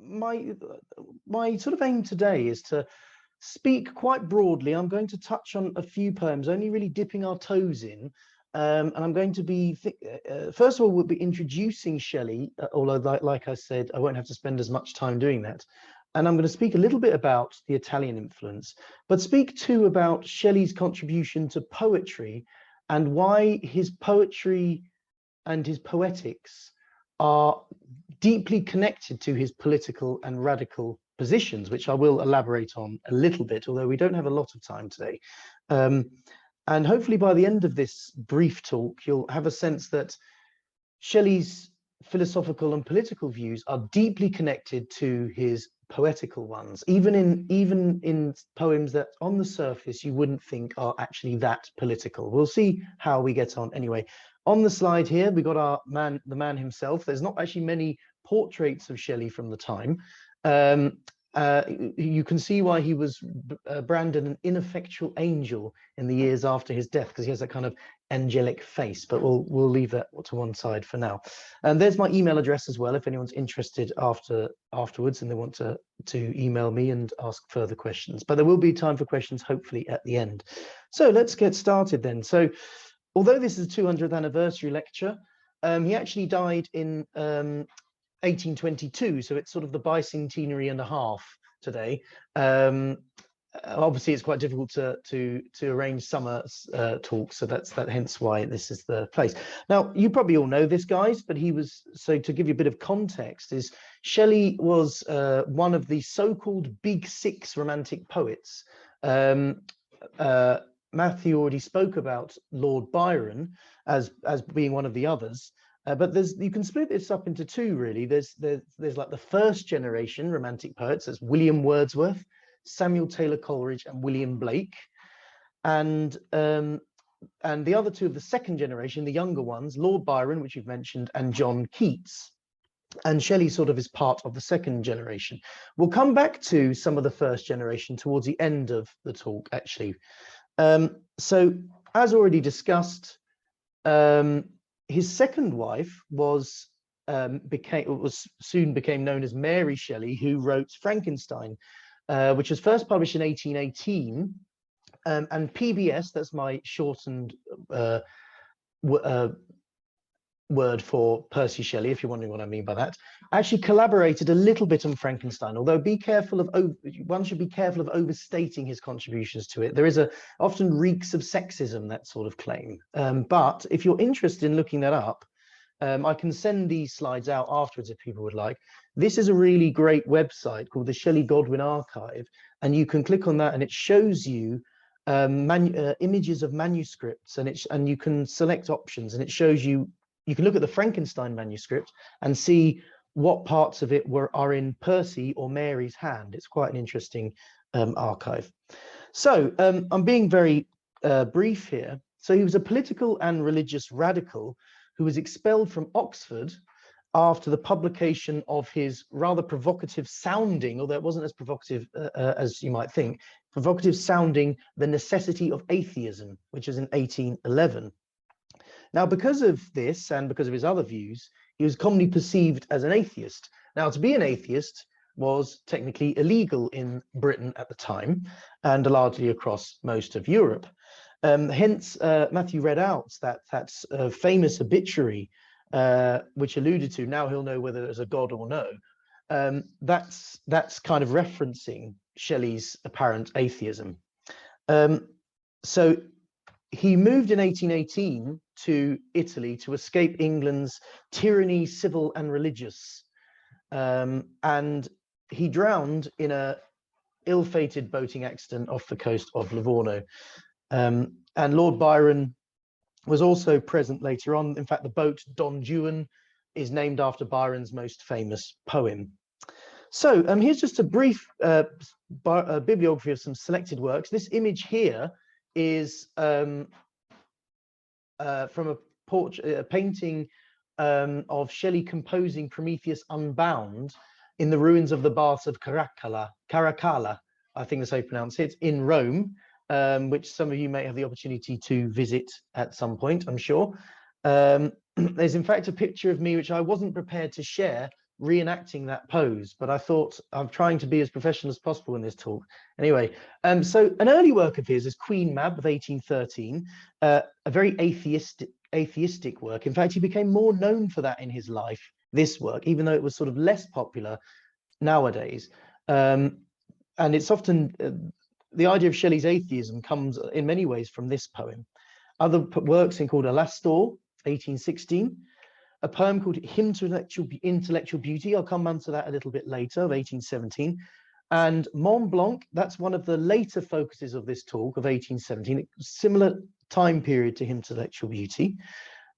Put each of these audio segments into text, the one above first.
my sort of aim today is to speak quite broadly. I'm going to touch on a few poems, only really dipping our toes in. And I'm going to be, first of all, we'll be introducing Shelley, although like I said, I won't have to spend as much time doing that. And I'm going to speak a little bit about the Italian influence, but speak too about Shelley's contribution to poetry and why his poetry and his poetics are deeply connected to his political and radical positions, which I will elaborate on a little bit, although we don't have a lot of time today. And hopefully by the end of this brief talk, you'll have a sense that Shelley's philosophical and political views are deeply connected to his poetical ones, even in poems that on the surface you wouldn't think are actually that political. We'll see how we get on. Anyway, on the slide here, we got the man himself. There's not actually many portraits of Shelley from the time. You can see why he was branded an ineffectual angel in the years after his death, because he has that kind of angelic face, but we'll leave that to one side for now. And there's my email address as well, if anyone's interested afterwards and they want to email me and ask further questions. But there will be time for questions, hopefully, at the end. So let's get started then. So although this is the 200th anniversary lecture, he actually died in 1822, so it's sort of the bicentenary and a half today. Obviously, it's quite difficult to arrange summer talks, so that's hence why this is the place. Now, you probably all know this, guys, but he was, so to give you a bit of context, is Shelley was one of the so-called Big Six Romantic poets. Matthew already spoke about Lord Byron as being one of the others. But you can split this up into two, really. There's like the first generation Romantic poets. That's William Wordsworth, Samuel Taylor Coleridge, and William Blake. And the other two of the second generation, the younger ones, Lord Byron, which you've mentioned, and John Keats. And Shelley sort of is part of the second generation. We'll come back to some of the first generation towards the end of the talk, actually. So, as already discussed, his second wife soon became known as Mary Shelley, who wrote Frankenstein, which was first published in 1818, and PBS, that's my shortened word for Percy Shelley, if you're wondering what I mean by that, actually collaborated a little bit on Frankenstein, although one should be careful of overstating his contributions to it. There is often reeks of sexism, that sort of claim. But if you're interested in looking that up, I can send these slides out afterwards if people would like. This is a really great website called the Shelley Godwin Archive, and you can click on that and it shows you images of manuscripts, and you can select options, and it shows you. You can look at the Frankenstein manuscript and see what parts of it are in Percy or Mary's hand. It's quite an interesting archive. So I'm being very brief here. So he was a political and religious radical who was expelled from Oxford after the publication of his rather provocative sounding, although it wasn't as provocative as you might think, provocative sounding The Necessity of Atheism, which is in 1811. Now, because of this and because of his other views, he was commonly perceived as an atheist. Now, to be an atheist was technically illegal in Britain at the time and largely across most of Europe. Hence, Matthew read out that famous obituary, which alluded to, now he'll know whether there's a God or no. That's kind of referencing Shelley's apparent atheism. So he moved in 1818 to Italy to escape England's tyranny, civil and religious. And he drowned in a ill-fated boating accident off the coast of Livorno. And Lord Byron was also present later on. In fact, the boat Don Juan is named after Byron's most famous poem. So here's just a brief bibliography of some selected works. This image here is from a painting of Shelley composing Prometheus Unbound in the ruins of the baths of Caracalla, I think that's how you pronounce it, in Rome, which some of you may have the opportunity to visit at some point, I'm sure. There's in fact a picture of me which I wasn't prepared to share reenacting that pose, but I thought I'm trying to be as professional as possible in this talk. Anyway, so an early work of his is Queen Mab of 1813, a very atheistic work. In fact, he became more known for that in his life, this work, even though it was sort of less popular nowadays. And it's often, the idea of Shelley's atheism comes in many ways from this poem. Other works include Alastor, 1816, a poem called Hymn to Intellectual Beauty, I'll come on to that a little bit later, of 1817, and Mont Blanc, that's one of the later focuses of this talk, of 1817, similar time period to Hymn to Intellectual Beauty.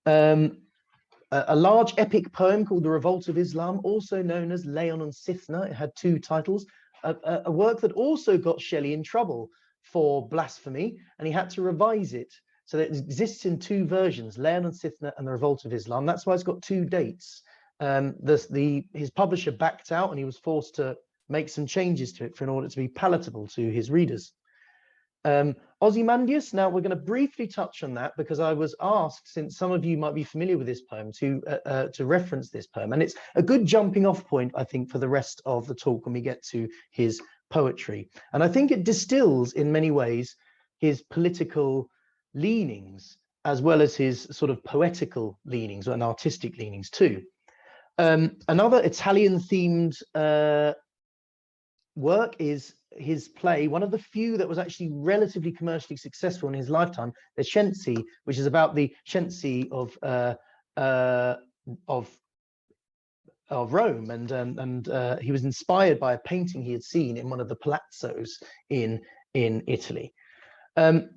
A large epic poem called The Revolt of Islam, also known as Leon and Sithna. It had two titles, a work that also got Shelley in trouble for blasphemy, and he had to revise it. So it exists in two versions, Leon and Sithna and The Revolt of Islam. That's why it's got two dates. His publisher backed out, and he was forced to make some changes to it in order to be palatable to his readers. Ozymandias, now we're going to briefly touch on that because I was asked, since some of you might be familiar with this poem, to reference this poem. And it's a good jumping off point, I think, for the rest of the talk when we get to his poetry. And I think it distills in many ways his political leanings, as well as his sort of poetical leanings and artistic leanings too. Another Italian-themed work is his play, one of the few that was actually relatively commercially successful in his lifetime, the Cenci, which is about the Cenci of Rome, and he was inspired by a painting he had seen in one of the palazzos in Italy.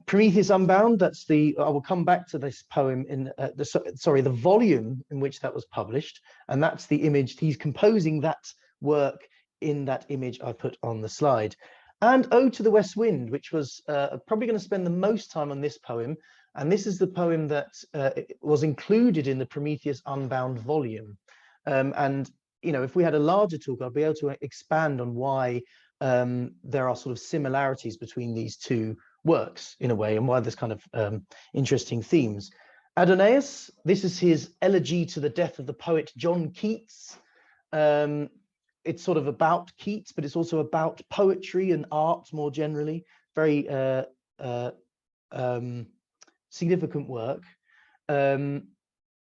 Prometheus Unbound, that's I will come back to this poem in the volume in which that was published, and that's the image. He's composing that work in that image I put on the slide. And Ode to the West Wind, which was probably going to spend the most time on this poem, and this is the poem that was included in the Prometheus Unbound volume. And you know, if we had a larger talk, I'd be able to expand on why there are sort of similarities between these two works in a way, and why there's kind of interesting themes. Adonais, this is his elegy to the death of the poet John Keats. It's sort of about Keats, but it's also about poetry and art more generally. Very significant work. And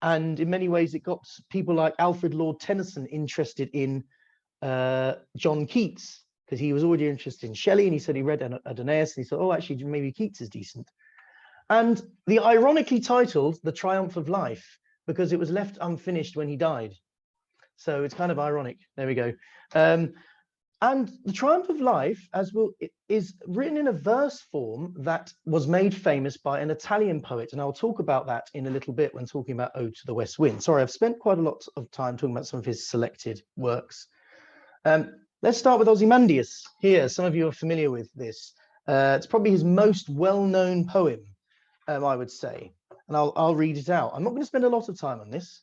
in many ways, it got people like Alfred Lord Tennyson interested in John Keats, because he was already interested in Shelley, and he said he read Adonais, and he thought, oh, actually, maybe Keats is decent. And the ironically titled The Triumph of Life, because it was left unfinished when he died. So it's kind of ironic. There we go. And The Triumph of Life, is written in a verse form that was made famous by an Italian poet. And I'll talk about that in a little bit when talking about Ode to the West Wind. Sorry, I've spent quite a lot of time talking about some of his selected works. Let's start with Ozymandias here. Some of you are familiar with this. It's probably his most well-known poem, I would say. And I'll read it out. I'm not going to spend a lot of time on this.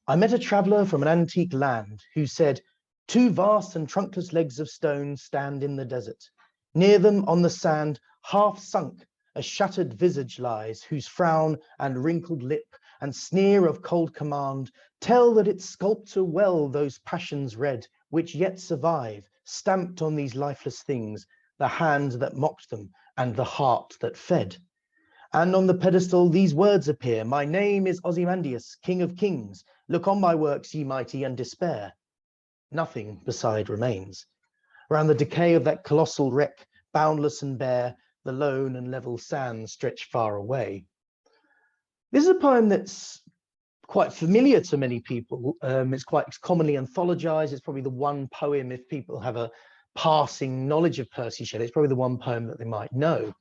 I met a traveller from an antique land who said, two vast and trunkless legs of stone stand in the desert. Near them on the sand, half sunk, a shattered visage lies, whose frown and wrinkled lip and sneer of cold command tell that its sculptor well those passions read, which yet survive, stamped on these lifeless things, the hand that mocked them and the heart that fed. And on the pedestal these words appear, my name is Ozymandias, King of Kings. Look on my works, ye mighty, and despair. Nothing beside remains. Around the decay of that colossal wreck, boundless and bare, the lone and level sands stretch far away. This is a poem that's quite familiar to many people. It's quite commonly anthologized. It's probably the one poem, if people have a passing knowledge of Percy Shelley, it's probably the one poem that they might know.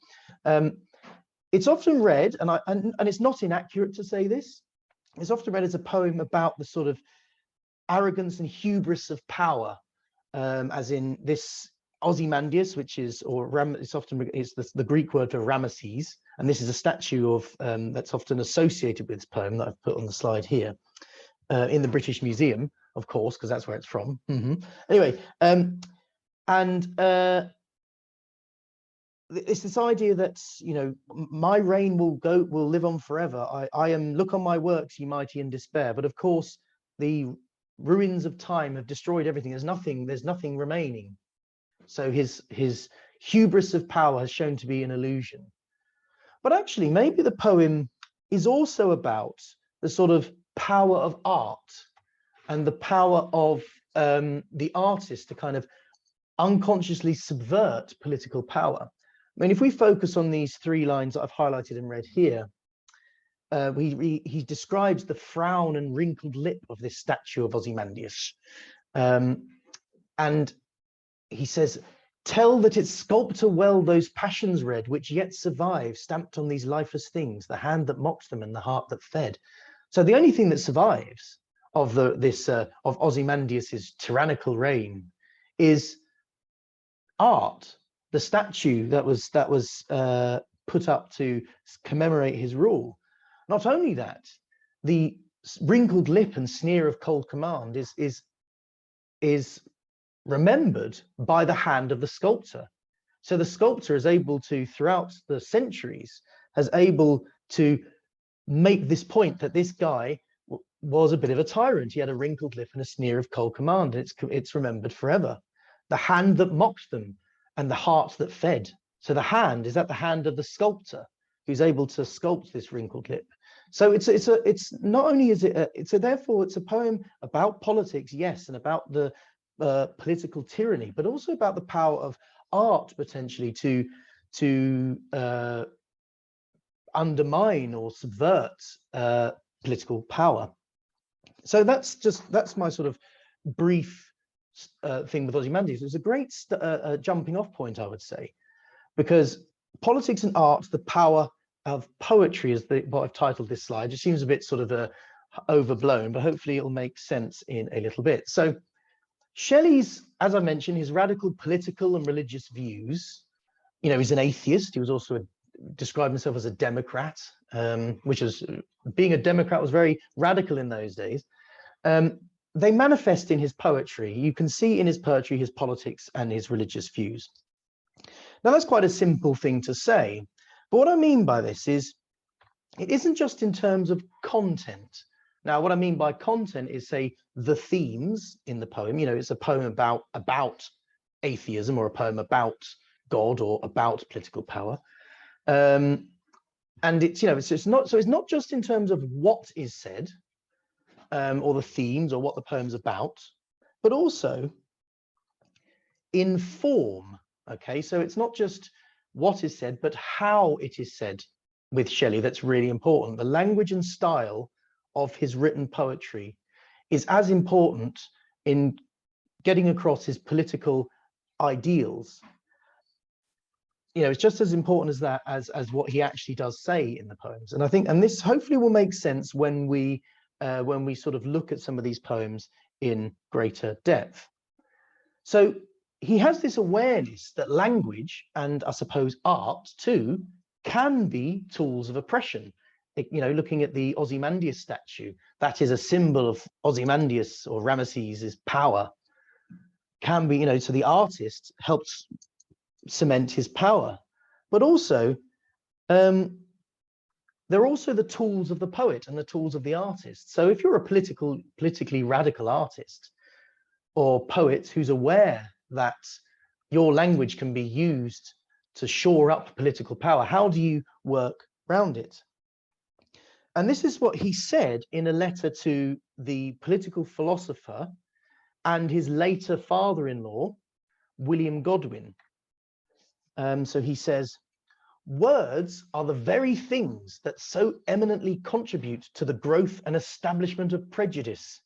It's often read, and it's not inaccurate to say this, it's often read as a poem about the sort of arrogance and hubris of power, as in this Ozymandias, which is, it's often, it's the Greek word for Ramesses, and this is a statue of that's often associated with this poem that I've put on the slide here, in the British Museum, of course, because that's where it's from. Anyway, it's this idea that, you know, my reign will live on forever. I am, look on my works, ye mighty, in despair. But of course, the ruins of time have destroyed everything. There's nothing remaining. So his hubris of power has shown to be an illusion. But actually, maybe the poem is also about the sort of power of art and the power of the artist to kind of unconsciously subvert political power. I mean, if we focus on these 3 lines that I've highlighted and read here, he describes the frown and wrinkled lip of this statue of Ozymandias. And he says, "Tell that its sculptor well those passions read, which yet survive, stamped on these lifeless things, the hand that mocked them and the heart that fed." So the only thing that survives of of Ozymandias's tyrannical reign is art, the statue that was put up to commemorate his rule. Not only that, the wrinkled lip and sneer of cold command is remembered by the hand of the sculptor. So the sculptor is able to, throughout the centuries, has able to make this point that this guy was a bit of a tyrant. He had a wrinkled lip and a sneer of cold command. And it's remembered forever. The hand that mocked them and the heart that fed. So the hand is at the hand of the sculptor who's able to sculpt this wrinkled lip. So it's not only is it therefore it's a poem about politics, yes, and about the political tyranny, but also about the power of art potentially to undermine or subvert political power. So that's my sort of brief thing with Ozymandias. It was a great jumping off point, I would say, because politics and art, the power of poetry is what I've titled this slide. It seems a bit sort of overblown, but hopefully it'll make sense in a little bit. So Shelley's, as I mentioned, his radical political and religious views, you know, he's an atheist. He was also described himself as a Democrat, which is, being a Democrat was very radical in those days. They manifest in his poetry. You can see in his poetry his politics and his religious views. Now, that's quite a simple thing to say, but what I mean by this is it isn't just in terms of content. Now, what I mean by content is, say, the themes in the poem. You know, it's a poem about atheism, or a poem about God, or about political power. And it's, you know, it's not just in terms of what is said, or the themes, or what the poem's about, but also in form. Okay, so it's not just what is said, but how it is said with Shelley that's really important. The language and style of his written poetry is as important in getting across his political ideals. You know, it's just as important as that as what he actually does say in the poems. And I think, and this hopefully will make sense when we sort of look at some of these poems in greater depth. So he has this awareness that language, and I suppose art too, can be tools of oppression. You know, looking at the Ozymandias statue, that is a symbol of Ozymandias or Ramesses's power. Can be, you know, so the artist helps cement his power, but also they're also the tools of the poet and the tools of the artist. So if you're a politically radical artist or poet who's aware that your language can be used to shore up political power, how do you work around it? And this is what he said in a letter to the political philosopher and his later father-in-law, William Godwin. So he says, "Words are the very things that so eminently contribute to the growth and establishment of prejudice.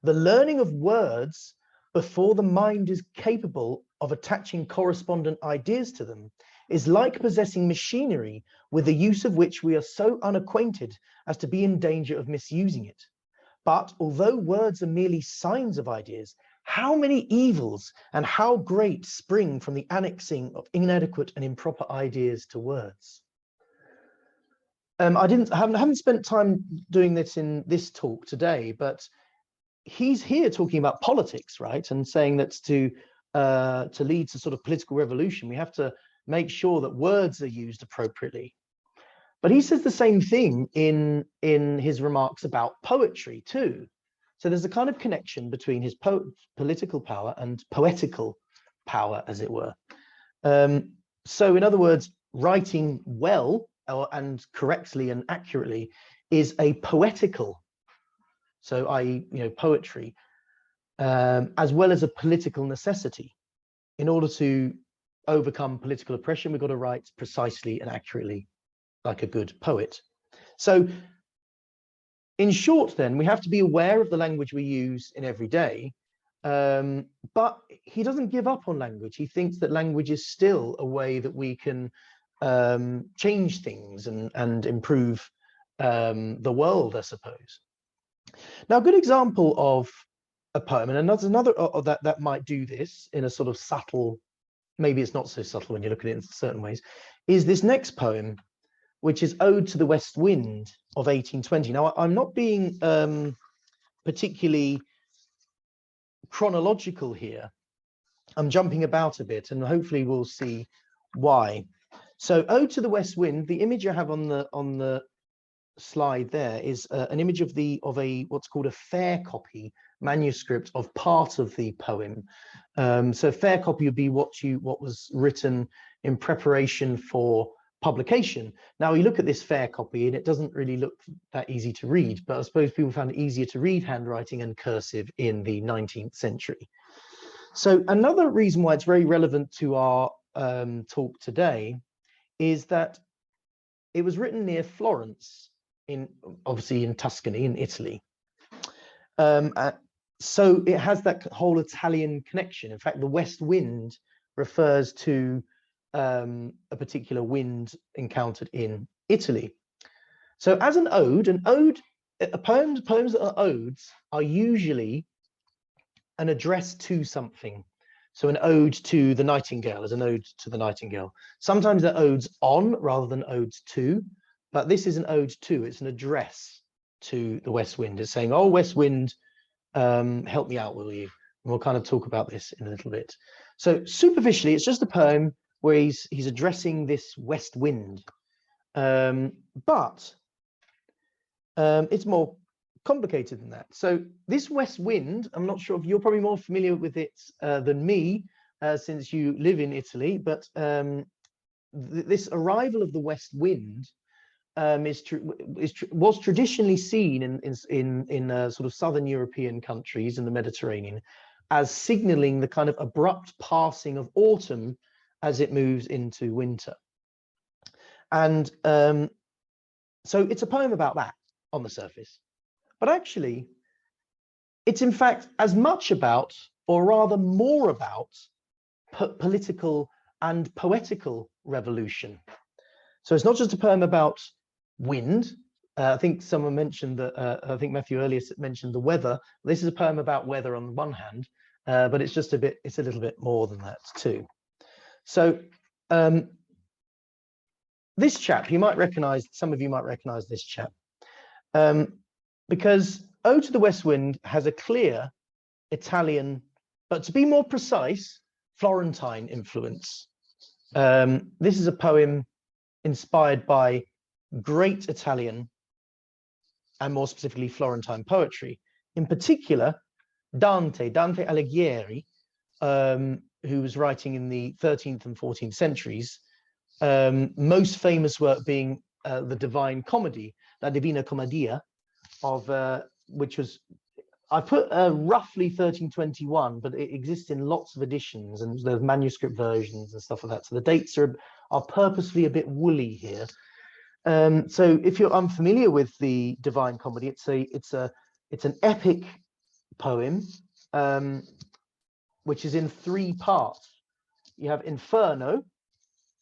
The learning of words before the mind is capable of attaching correspondent ideas to them is like possessing machinery with the use of which we are so unacquainted as to be in danger of misusing it. But although words are merely signs of ideas, how many evils and how great spring from the annexing of inadequate and improper ideas to words." I haven't spent time doing this in this talk today, but he's here talking about politics, right? And saying that to lead to sort of political revolution, we have to make sure that words are used appropriately. But he says the same thing in his remarks about poetry too. So there's a kind of connection between his political power and poetical power, as it were. So in other words, writing well and correctly and accurately is a poetical, so i.e., poetry, as well as a political necessity. In order to overcome political oppression, we've got to write precisely and accurately like a good poet. So in short, then, we have to be aware of the language we use in every day, but he doesn't give up on language. He thinks that language is still a way that we can change things and improve the world, I suppose. Now, a good example of a poem, and another that might do this in a sort of subtle, maybe it's not so subtle when you look at it in certain ways, is this next poem, which is Ode to the West Wind of 1820. Now, I'm not being particularly chronological here. I'm jumping about a bit, and hopefully we'll see why. So, Ode to the West Wind, the image I have on the slide there is an image of a what's called a fair copy manuscript of part of the poem. So, fair copy would be what was written in preparation for publication. Now, you look at this fair copy and it doesn't really look that easy to read, but I suppose people found it easier to read handwriting and cursive in the 19th century. So another reason why it's very relevant to our talk today is that it was written near Florence, obviously in Tuscany in Italy. So it has that whole Italian connection. In fact, the West Wind refers to a particular wind encountered in Italy. So as an ode, poems that are odes are usually an address to something. So an ode to the nightingale is an ode to the nightingale. Sometimes they're odes on rather than odes to, but this is an ode to, it's an address to the West Wind. It's saying, oh, West Wind, help me out, will you? And we'll kind of talk about this in a little bit. So superficially, it's just a poem where he's addressing this west wind, but it's more complicated than that. So this west wind, I'm not sure if you're probably more familiar with it than me, since you live in Italy, but this arrival of the west wind was traditionally seen in sort of southern European countries in the Mediterranean as signaling the kind of abrupt passing of autumn as it moves into winter. And so it's a poem about that on the surface. But actually, it's in fact as much about, or rather more about, political and poetical revolution. So it's not just a poem about wind. I think someone mentioned that, I think Matthew earlier mentioned the weather. This is a poem about weather on the one hand, but it's just it's a little bit more than that too. So this chap, some of you might recognize this chap, because Ode to the West Wind has a clear Italian, but to be more precise, Florentine influence. This is a poem inspired by great Italian and more specifically Florentine poetry. In particular, Dante Alighieri, who was writing in the 13th and 14th centuries, most famous work being the Divine Comedy, La Divina Commedia, which was, I put roughly 1321, but it exists in lots of editions and there's manuscript versions and stuff like that. So the dates are purposely a bit woolly here. So if you're unfamiliar with the Divine Comedy, it's an epic poem, which is in 3 parts. You have Inferno,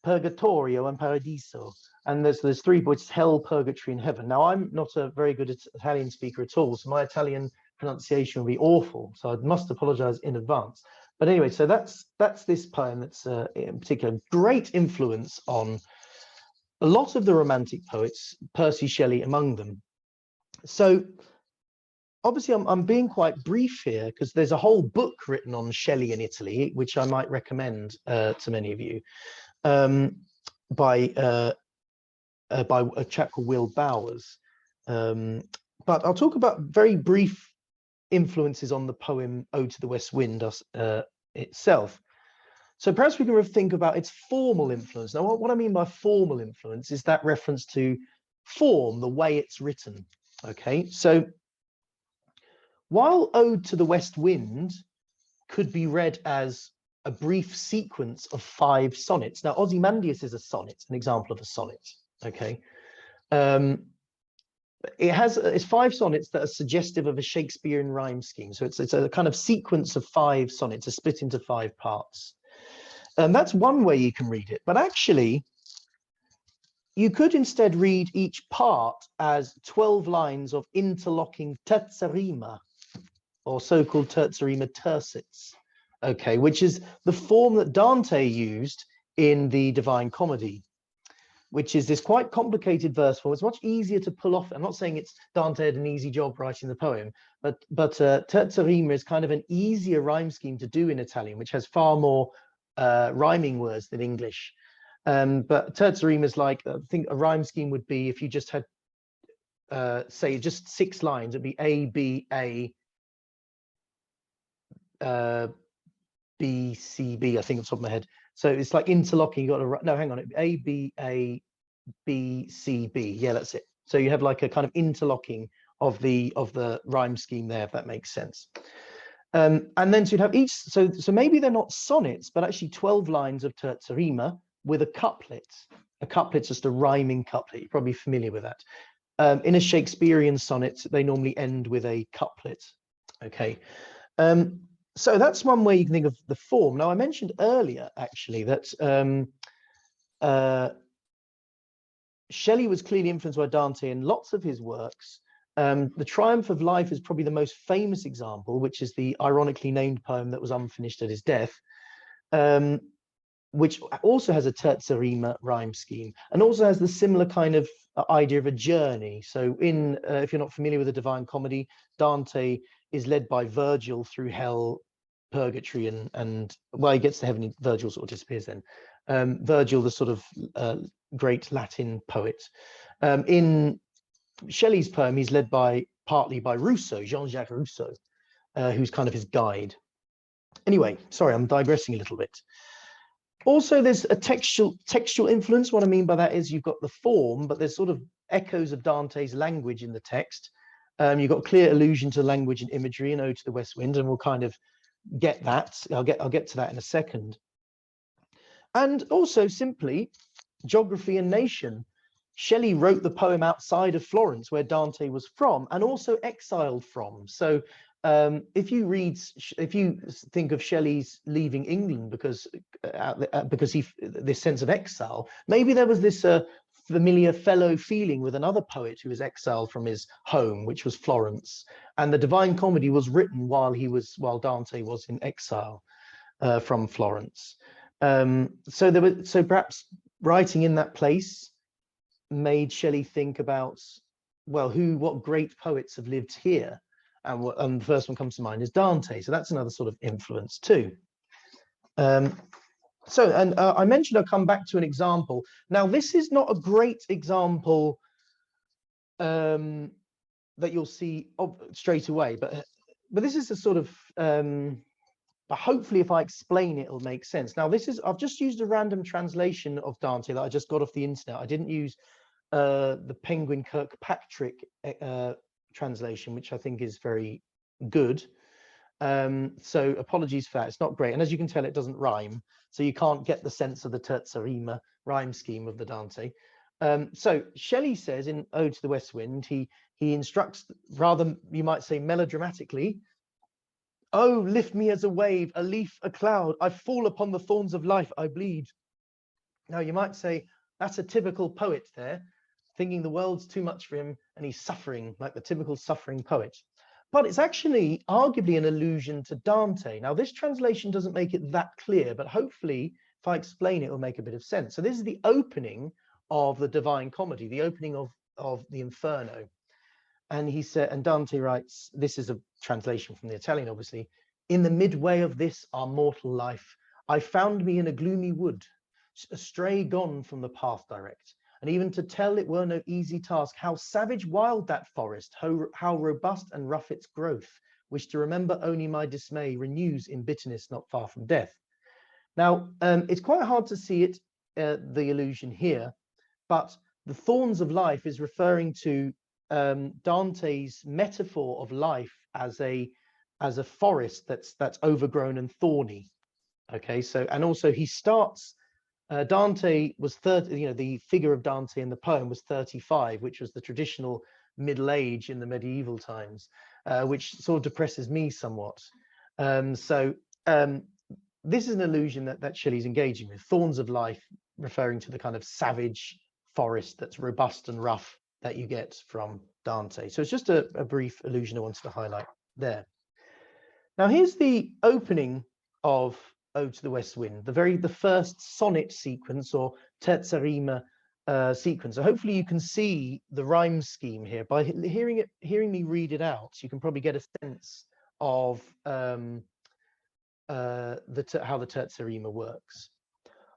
Purgatorio, and Paradiso, and there's 3 points: hell, purgatory, and heaven. Now, I'm not a very good Italian speaker at all, so my Italian pronunciation will be awful, so I must apologize in advance. But anyway, so that's this poem. That's in particular great influence on a lot of the Romantic poets, Percy Shelley among them. So obviously I'm being quite brief here because there's a whole book written on Shelley in Italy, which I might recommend to many of you, by a chap called Will Bowers. But I'll talk about very brief influences on the poem Ode to the West Wind itself. So perhaps we can think about its formal influence. Now, what I mean by formal influence is that reference to form, the way it's written. Okay, so while Ode to the West Wind could be read as a brief sequence of 5 sonnets. Now, Ozymandias is a sonnet, an example of a sonnet. Okay, it's 5 sonnets that are suggestive of a Shakespearean rhyme scheme. So it's a kind of sequence of 5 sonnets, are split into 5 parts. And that's one way you can read it. But actually, you could instead read each part as 12 lines of interlocking terza rima, or so-called terza rima tercets, okay, which is the form that Dante used in the Divine Comedy, which is this quite complicated verse form. It's much easier to pull off. I'm not saying it's Dante had an easy job writing the poem, but terza rima is kind of an easier rhyme scheme to do in Italian, which has far more rhyming words than English. But terza rima is like, I think a rhyme scheme would be if you just had, say, just 6 lines. It'd be A, B, A, B, C, B, I think off the top of my head. So it's like interlocking. You got to, no, hang on, A, B, A, B, C, B. Yeah, that's it. So you have like a kind of interlocking of the rhyme scheme there, if that makes sense. And then so you'd have each, so maybe they're not sonnets, but actually 12 lines of terza rima with a couplet. A couplet's just a rhyming couplet. You're probably familiar with that. In a Shakespearean sonnet, they normally end with a couplet. Okay. So that's one way you can think of the form. Now, I mentioned earlier, actually, that Shelley was clearly influenced by Dante in lots of his works. The Triumph of Life is probably the most famous example, which is the ironically named poem that was unfinished at his death, which also has a terza rima rhyme scheme, and also has the similar kind of idea of a journey. So in, if you're not familiar with the Divine Comedy, Dante is led by Virgil through hell, purgatory, and well, he gets to heaven, Virgil sort of disappears then. Virgil, the sort of great Latin poet. In Shelley's poem, he's led partly by Rousseau, Jean-Jacques Rousseau, who's kind of his guide. Anyway, sorry, I'm digressing a little bit. Also, there's a textual influence. What I mean by that is you've got the form, but there's sort of echoes of Dante's language in the text. You've got clear allusion to language and imagery in Ode to the West Wind, and we'll kind of get that. I'll get to that in a second. And also simply geography and nation. Shelley wrote the poem outside of Florence, where Dante was from, and also exiled from. So if you think of Shelley's leaving England because this sense of exile, maybe there was this familiar fellow feeling with another poet who was exiled from his home, which was Florence, and the Divine Comedy was written while Dante was in exile from Florence. So perhaps writing in that place made Shelley think about, well, what great poets have lived here, and the first one comes to mind is Dante. So that's another sort of influence too. I mentioned I'll come back to an example. Now, this is not a great example that you'll see straight away, but this is a sort of but hopefully if I explain it, it'll make sense. Now, I've just used a random translation of Dante that I just got off the internet. I didn't use the Penguin Kirkpatrick translation, which I think is very good. So apologies for that. It's not great. And as you can tell, it doesn't rhyme. So you can't get the sense of the terza rima rhyme scheme of the Dante. So Shelley says in Ode to the West Wind, he instructs, rather you might say melodramatically, "Oh, lift me as a wave, a leaf, a cloud. I fall upon the thorns of life, I bleed." Now you might say that's a typical poet there, thinking the world's too much for him and he's suffering like the typical suffering poet. But it's actually arguably an allusion to Dante. Now this translation doesn't make it that clear, but hopefully if I explain it, it'll make a bit of sense. So this is the opening of the Divine Comedy, the opening of the Inferno. And he said, and Dante writes, this is a translation from the Italian, obviously, "In the midway of this our mortal life, I found me in a gloomy wood, astray gone from the path direct. And even to tell it were no easy task, how savage wild that forest, how robust and rough its growth, which to remember only my dismay renews in bitterness not far from death. Now, it's quite hard to see it, the allusion here, but the thorns of life is referring to Dante's metaphor of life as a forest that's overgrown and thorny. Okay, so, and also he starts, Dante was 30, you know, the figure of Dante in the poem was 35, which was the traditional middle age in the medieval times, which sort of depresses me somewhat. This is an allusion that Shelley's engaging with, thorns of life, referring to the kind of savage forest that's robust and rough that you get from Dante. So it's just a brief allusion I wanted to highlight there. Now here's the opening of Ode to the West Wind, the first sonnet sequence or terza rima sequence. So hopefully you can see the rhyme scheme here by hearing me read it out. You can probably get a sense of how the terza rima works.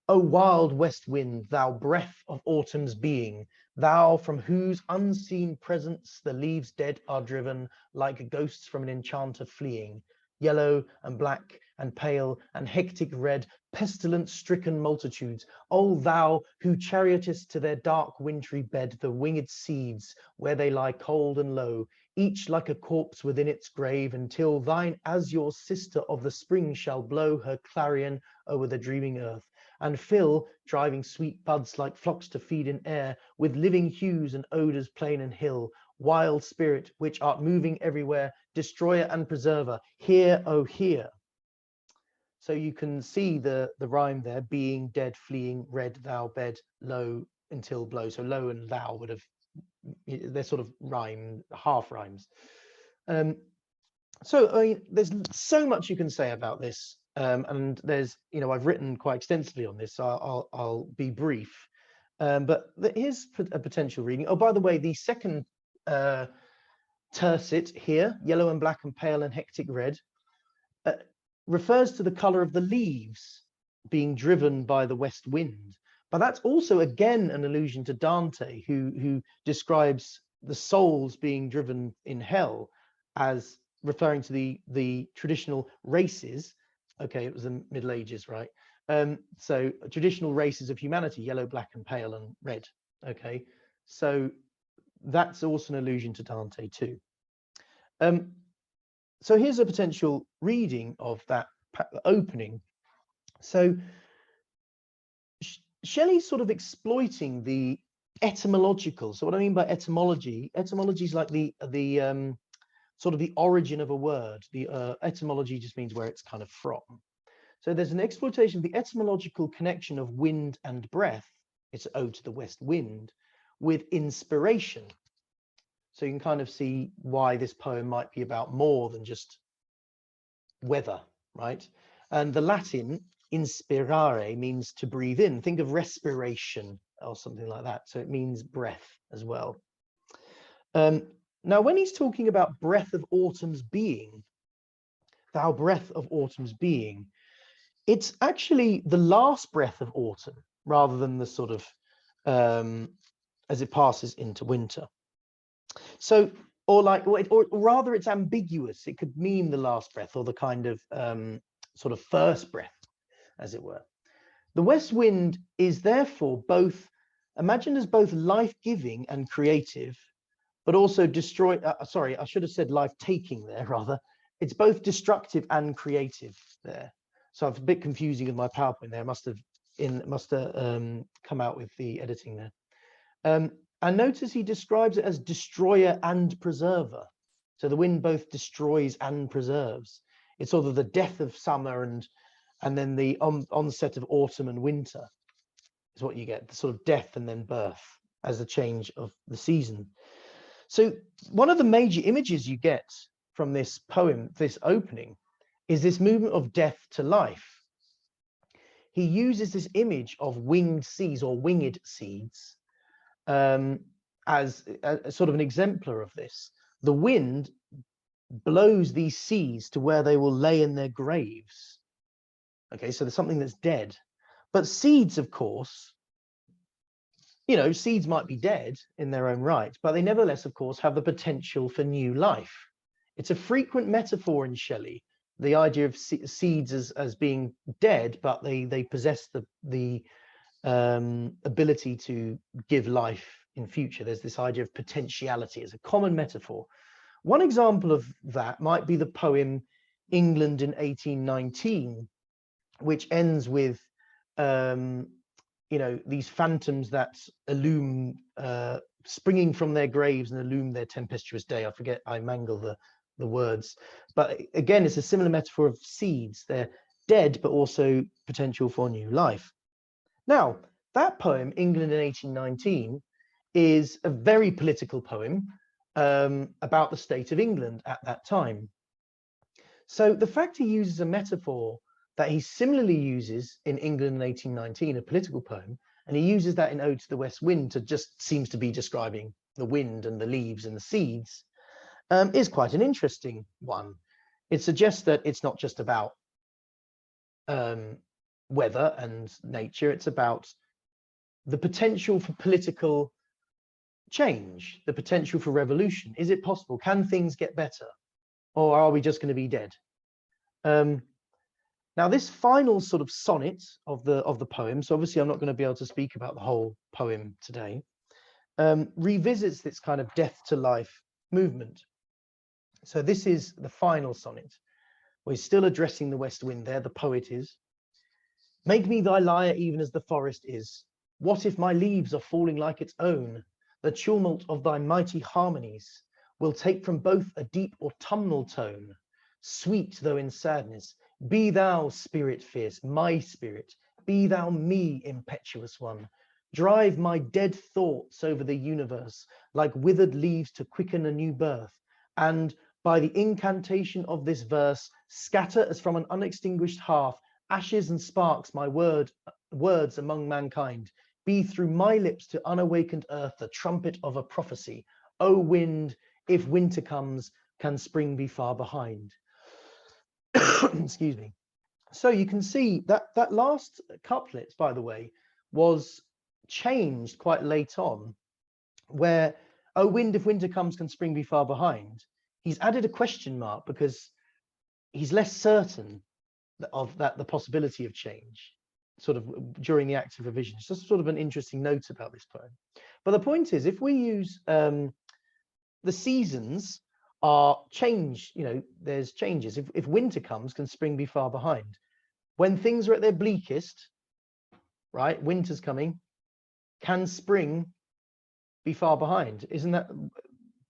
O wild west wind, thou breath of autumn's being, thou from whose unseen presence the leaves dead are driven, like ghosts from an enchanter fleeing, yellow and black and pale and hectic red, pestilence-stricken multitudes, O thou who chariotest to their dark wintry bed the winged seeds, where they lie cold and low, each like a corpse within its grave, until thine azure sister of the spring shall blow her clarion over the dreaming earth, and fill, driving sweet buds like flocks to feed in air, with living hues and odours plain and hill, wild spirit, which art moving everywhere, destroyer and preserver, hear, O hear. So you can see the rhyme there, being, dead, fleeing, red, thou, bed, low, until, blow. So low and thou would have, they're sort of rhyme, half rhymes. So I mean, there's so much you can say about this, and there's, you know, I've written quite extensively on this, so I'll be brief. But here's a potential reading. Oh, by the way, the second tercet here, yellow and black and pale and hectic red, refers to the color of the leaves being driven by the west wind. But that's also again an allusion to Dante, who describes the souls being driven in hell as referring to the traditional races. Okay, it was the Middle Ages, right? So traditional races of humanity, yellow, black, and pale, and red. Okay, so that's also an allusion to Dante too. So here's a potential reading of that opening. So Shelley's sort of exploiting the etymological. So what I mean by etymology is like the sort of the origin of a word. The etymology just means where it's kind of from. So there's an exploitation of the etymological connection of wind and breath. It's Ode to the West Wind with inspiration. So you can kind of see why this poem might be about more than just weather, right? And the Latin inspirare means to breathe in. Think of respiration or something like that. So it means breath as well. Now, when he's talking about breath of autumn's being, thou breath of autumn's being, it's actually the last breath of autumn rather than the sort of as it passes into winter. So, or rather it's ambiguous. It could mean the last breath or the kind of sort of first breath, as it were. The west wind is therefore both imagined as both life-giving and creative, but also destroy. Sorry, I should have said life-taking there rather. It's both destructive and creative there. So it's a bit confusing with my PowerPoint there. It must have come out with the editing there. And notice he describes it as destroyer and preserver. So the wind both destroys and preserves. It's sort of the death of summer and then the onset of autumn and winter is what you get, the sort of death and then birth as a change of the season. So one of the major images you get from this poem, this opening, is this movement of death to life. He uses this image of winged seeds or winged seeds as a sort of an exemplar of this. The wind blows these seeds to where they will lay in their graves. Okay, so there's something that's dead. But seeds, of course, you know, seeds might be dead in their own right, but they nevertheless, of course, have the potential for new life It's a frequent metaphor in Shelley, the idea of seeds as being dead, but they possess the ability to give life in future. There's this idea of potentiality as a common metaphor. One example of that might be the poem England in 1819, which ends with you know, these phantoms that illume, springing from their graves and illume their tempestuous day. I forget, I mangle the words, but again, it's a similar metaphor of seeds. They're dead, but also potential for new life. Now, that poem, England in 1819, is a very political poem about the state of England at that time. So the fact he uses a metaphor that he similarly uses in England in 1819, a political poem, and he uses that in Ode to the West Wind to just seems to be describing the wind and the leaves and the seeds, is quite an interesting one. It suggests that it's not just about weather and nature, it's about the potential for political change, the potential for revolution. Is it possible? Can things get better? Or are we just going to be dead? Now, this final sort of sonnet of the poem, so obviously I'm not going to be able to speak about the whole poem today, revisits this kind of death to life movement. So this is the final sonnet. We're still addressing the west wind there, the poet is. Make me thy lyre even as the forest is. What if my leaves are falling like its own? The tumult of thy mighty harmonies will take from both a deep autumnal tone, sweet though in sadness. Be thou, spirit fierce, my spirit, be thou me, impetuous one. Drive my dead thoughts over the universe like withered leaves to quicken a new birth, and by the incantation of this verse, scatter as from an unextinguished hearth ashes and sparks my words among mankind. Be through my lips to unawakened earth the trumpet of a prophecy. O wind, if winter comes, can spring be far behind? Excuse me. So you can see that that last couplet, by the way, was changed quite late on, where "O wind, if winter comes, can spring be far behind?" He's added a question mark because he's less certain of the possibility of change, sort of during the act of revision. It's just sort of an interesting note about this poem. But the point is, if we use the seasons are change, you know, there's changes. If winter comes, can spring be far behind? When things are at their bleakest, right, winter's coming, can spring be far behind? Isn't that,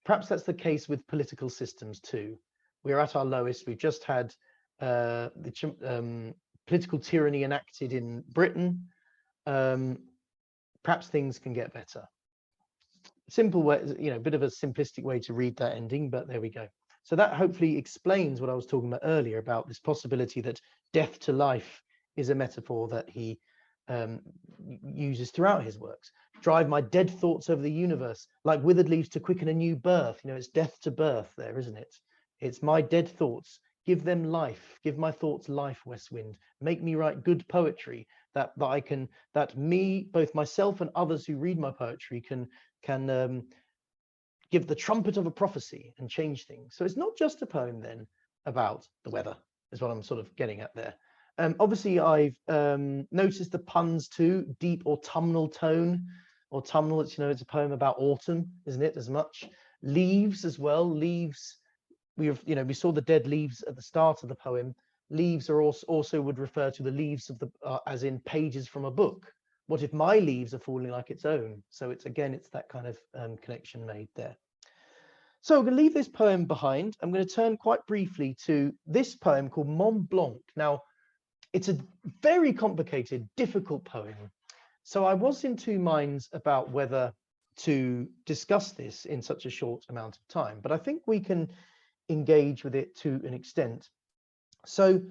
perhaps that's the case with political systems too. We're at our lowest. We've just had the political tyranny enacted in Britain. Perhaps things can get better. Simple way, you know, a bit of a simplistic way to read that ending, but there we go. So that hopefully explains what I was talking about earlier about this possibility that death to life is a metaphor that he uses throughout his works. Drive my dead thoughts over the universe like withered leaves to quicken a new birth. You know, it's death to birth there, isn't it? It's my dead thoughts. Give them life. Give my thoughts life, West Wind. Make me write good poetry that I can, that me, both myself and others who read my poetry can give the trumpet of a prophecy and change things. So it's not just a poem then about the weather, is what I'm sort of getting at there. Obviously, I've noticed the puns too. Deep autumnal tone. Autumnal, it's, you know, it's a poem about autumn, isn't it? As much. Leaves as well. Leaves. We saw the dead leaves at the start of the poem. Leaves are also would refer to the leaves of the as in pages from a book. What if my leaves are falling like its own? So it's again, it's that kind of connection made there. So I'm going to leave this poem behind. I'm going to turn quite briefly to this poem called Mont Blanc. Now, it's a very complicated, difficult poem. So I was in two minds about whether to discuss this in such a short amount of time, but I think we can engage with it to an extent. So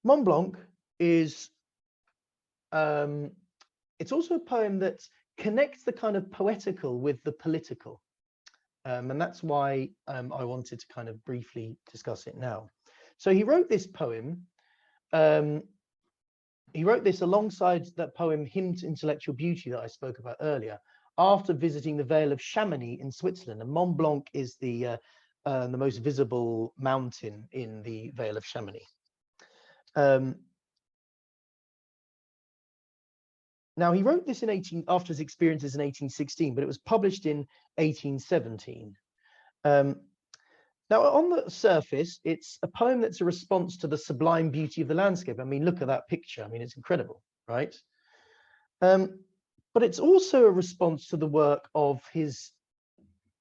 Mont Blanc is, it's also a poem that connects the kind of poetical with the political. And that's why I wanted to kind of briefly discuss it now. So he wrote this poem. He wrote this alongside that poem, Hymn to Intellectual Beauty, that I spoke about earlier, after visiting the Vale of Chamonix in Switzerland. And Mont Blanc is the the most visible mountain in the Vale of Chamonix. Now, he wrote this after his experiences in 1816, but it was published in 1817. Now, on the surface, it's a poem that's a response to the sublime beauty of the landscape. I mean, look at that picture. I mean, it's incredible, right? But it's also a response to the work of his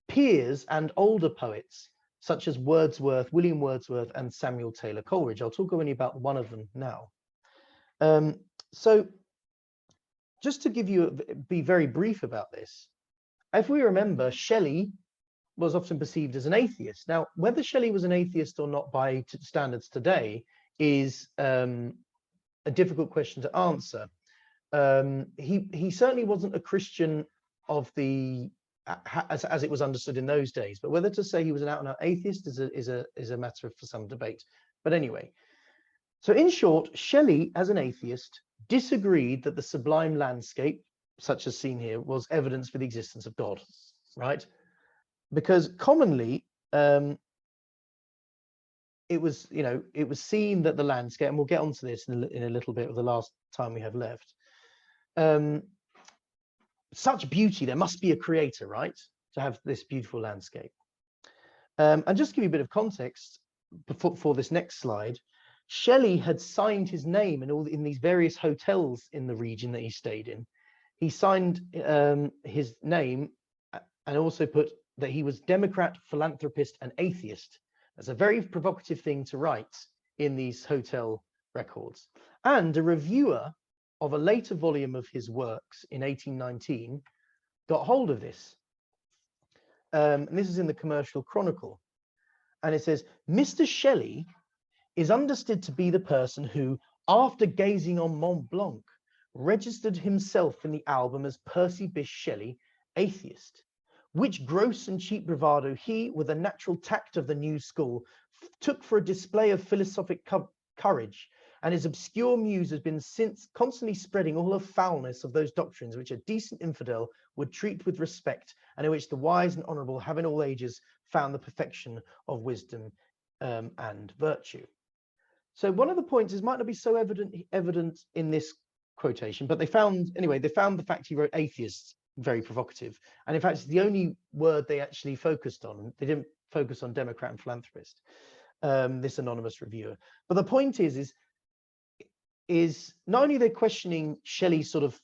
peers and older poets, such as Wordsworth, William Wordsworth, and Samuel Taylor Coleridge. I'll talk only about one of them now. So just to be very brief about this, if we remember, Shelley was often perceived as an atheist. Now, whether Shelley was an atheist or not by standards today is a difficult question to answer. He certainly wasn't a Christian of the as it was understood in those days, but whether to say he was an out-and-out atheist is a matter for some debate. But anyway, so in short, Shelley, as an atheist, disagreed that the sublime landscape, such as seen here, was evidence for the existence of God, right? Because commonly it was seen that the landscape, and we'll get onto this in a little bit with the last time we have left, such beauty, there must be a creator, right, to have this beautiful landscape. And just to give you a bit of context for this next slide, Shelley had signed his name in these various hotels in the region that he stayed in. He signed his name and also put that he was Democrat, philanthropist, and atheist. That's a very provocative thing to write in these hotel records. And a reviewer of a later volume of his works in 1819 got hold of this. And this is in the Commercial Chronicle. And it says, Mr. Shelley is understood to be the person who, after gazing on Mont Blanc, registered himself in the album as Percy Bysshe Shelley, atheist, which gross and cheap bravado he, with the natural tact of the new school, took for a display of philosophic courage, and his obscure muse has been since constantly spreading all the foulness of those doctrines which a decent infidel would treat with respect, and in which the wise and honourable have in all ages found the perfection of wisdom and virtue. So one of the points is might not be so evident in this quotation, but they found the fact he wrote atheists very provocative, and in fact it's the only word they actually focused on. They didn't focus on Democrat and philanthropist, this anonymous reviewer. But the point is not only they're questioning Shelley's sort of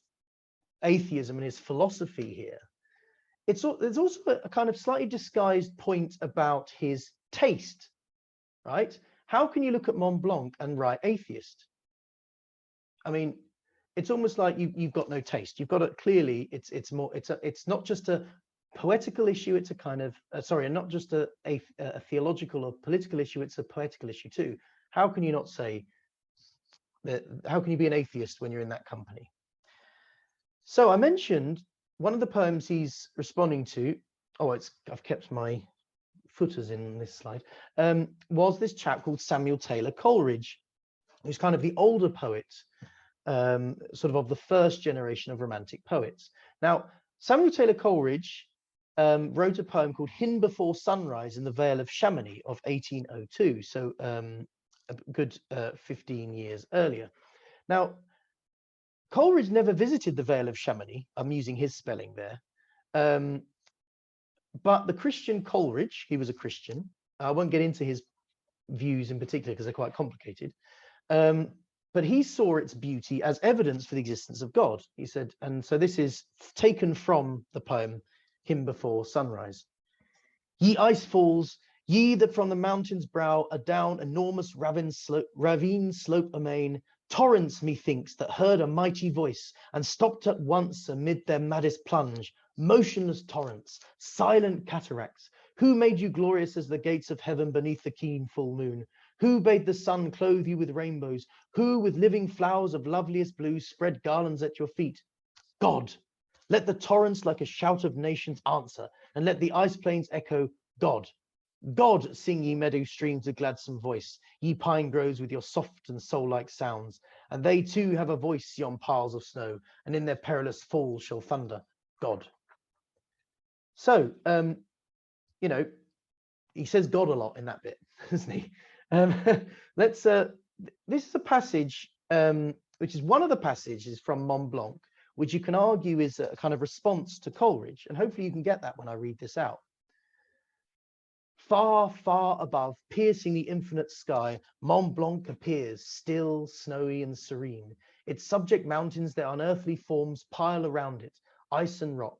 atheism and his philosophy here, there's also a kind of slightly disguised point about his taste, right? How can you look at Mont Blanc and write atheist? I mean, it's almost like you've got no taste. You've got it clearly. It's not just a poetical issue. It's a kind of not just a theological or political issue. It's a poetical issue too. How can you not say that? How can you be an atheist when you're in that company? So I mentioned one of the poems he's responding to. Oh, I've kept my footers in this slide. Was this chap called Samuel Taylor Coleridge, who's kind of the older poet, sort of the first generation of Romantic poets. Now, Samuel Taylor Coleridge wrote a poem called Hymn Before Sunrise in the Vale of Chamonix of 1802, so a good 15 years earlier. Now, Coleridge never visited the Vale of Chamonix. I'm using his spelling there. But the Christian Coleridge, he was a Christian. I won't get into his views in particular because they're quite complicated. But he saw its beauty as evidence for the existence of God, he said. And so this is taken from the poem Hymn Before Sunrise. Ye ice falls, ye that from the mountain's brow adown enormous ravine slope amain, torrents, methinks, that heard a mighty voice and stopped at once amid their maddest plunge, motionless torrents, silent cataracts. Who made you glorious as the gates of heaven beneath the keen full moon? Who bade the sun clothe you with rainbows? Who with living flowers of loveliest blue spread garlands at your feet? God. Let the torrents like a shout of nations answer, and let the ice plains echo, God. God, sing ye meadow streams with gladsome voice, ye pine groves with your soft and soul-like sounds, and they too have a voice yon piles of snow, and in their perilous fall shall thunder, God. So, He says God a lot in that bit, doesn't he? Let's. This is a passage which is one of the passages from Mont Blanc, which you can argue is a kind of response to Coleridge, and hopefully you can get that when I read this out. Far, far above, piercing the infinite sky, Mont Blanc appears, still, snowy, and serene. Its subject mountains, their unearthly forms pile around it, ice and rock,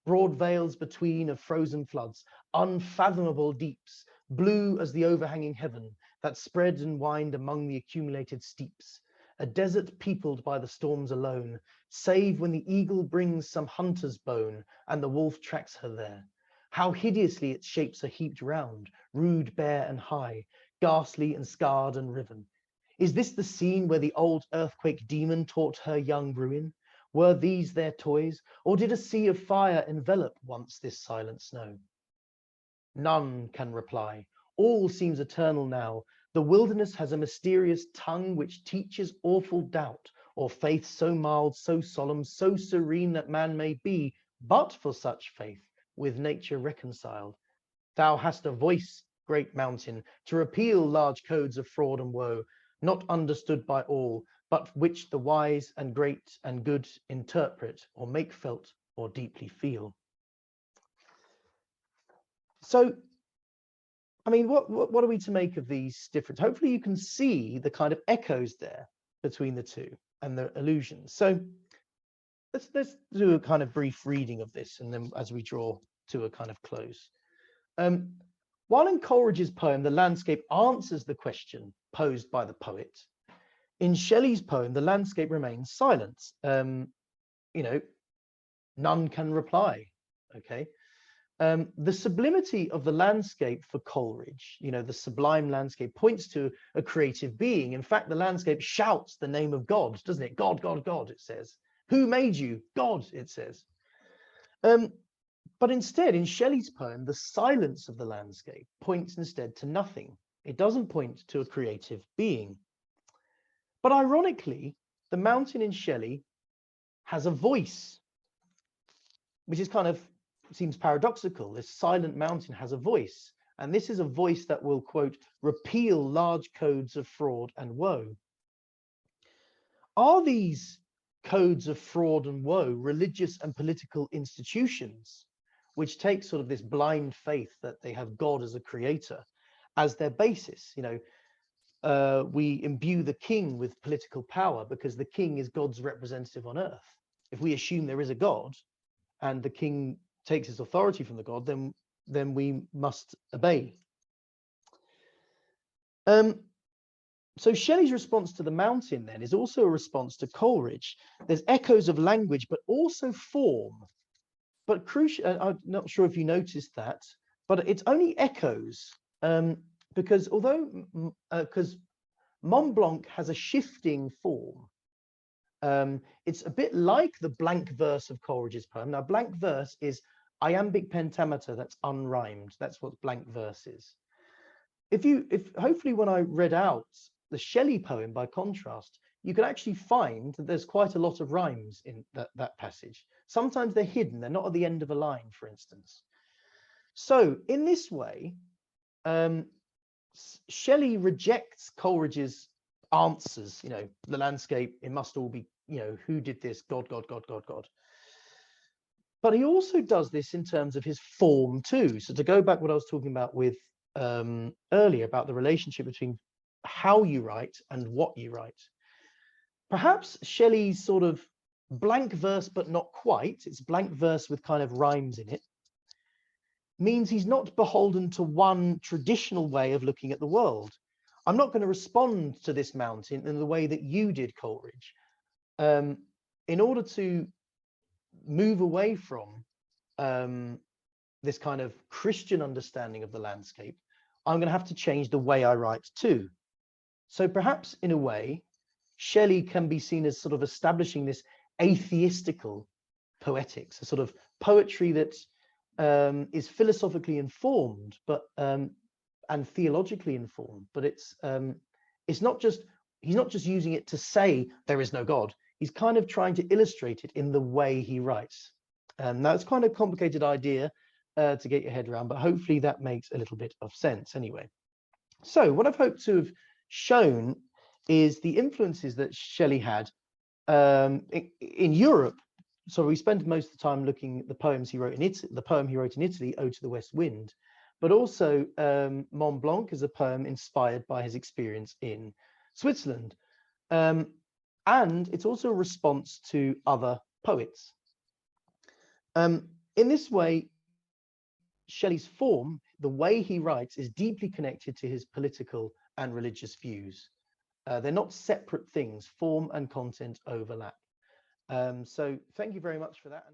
broad veils between of frozen floods, unfathomable deeps, blue as the overhanging heaven that spread and wind among the accumulated steeps. A desert peopled by the storms alone, save when the eagle brings some hunter's bone and the wolf tracks her there. How hideously its shapes are heaped round, rude, bare, and high, ghastly and scarred and riven. Is this the scene where the old earthquake demon taught her young ruin? Were these their toys, or did a sea of fire envelop once this silent snow? None can reply. All seems eternal now. The wilderness has a mysterious tongue which teaches awful doubt, or faith so mild, so solemn, so serene that man may be, but for such faith, with nature reconciled. Thou hast a voice, great mountain, to repeal large codes of fraud and woe, not understood by all, but which the wise and great and good interpret or make felt or deeply feel. So, I mean, what are we to make of these different? Hopefully you can see the kind of echoes there between the two and the allusions. So let's do a kind of brief reading of this, and then as we draw to a kind of close. While in Coleridge's poem, the landscape answers the question posed by the poet, in Shelley's poem, the landscape remains silent. You know, none can reply. Okay. The sublimity of the landscape for Coleridge, you know, the sublime landscape, points to a creative being. In fact, the landscape shouts the name of God, doesn't it? God, God, God, it says. Who made you? God, it says. But instead, in Shelley's poem, the silence of the landscape points instead to nothing. It doesn't point to a creative being. But ironically, the mountain in Shelley has a voice, which is kind of seems paradoxical. This silent mountain has a voice, and this is a voice that will, quote, repeal large codes of fraud and woe. Are these codes of fraud and woe religious and political institutions which take sort of this blind faith that they have God as a creator as their basis? You know, we imbue the king with political power because the king is God's representative on earth. If we assume there is a God and the king takes his authority from the God, then we must obey. So Shelley's response to the mountain then is also a response to Coleridge. There's echoes of language, but also form. But crucial, I'm not sure if you noticed that, but it's only echoes because because Mont Blanc has a shifting form. It's a bit like the blank verse of Coleridge's poem. Now, blank verse is iambic pentameter that's unrhymed. That's what blank verse is. If hopefully when I read out the Shelley poem, by contrast, you can actually find that there's quite a lot of rhymes in that passage. Sometimes they're hidden. They're not at the end of a line, for instance. So in this way, Shelley rejects Coleridge's answers, you know, the landscape, it must all be, you know, who did this? God, God, God, God, God. But he also does this in terms of his form too. So to go back what I was talking about with earlier about the relationship between how you write and what you write. Perhaps Shelley's sort of blank verse, but not quite, it's blank verse with kind of rhymes in it, means he's not beholden to one traditional way of looking at the world. I'm not going to respond to this mountain in the way that you did, Coleridge. In order to move away from this kind of Christian understanding of the landscape, I'm going to have to change the way I write too. So perhaps in a way, Shelley can be seen as sort of establishing this atheistical poetics, a sort of poetry that is philosophically informed, but and theologically informed, but it's not just, he's not just using it to say there is no God. He's kind of trying to illustrate it in the way he writes. Now it's kind of a complicated idea, to get your head around, but hopefully that makes a little bit of sense anyway. So what I've hoped to have shown is the influences that Shelley had in Europe. So we spent most of the time looking at the poems he wrote in Italy, the poem he wrote in Italy, Ode to the West Wind, but also Mont Blanc is a poem inspired by his experience in Switzerland. And it's also a response to other poets. In this way, Shelley's form, the way he writes, is deeply connected to his political and religious views. They're not separate things. Form and content overlap. So thank you very much for that.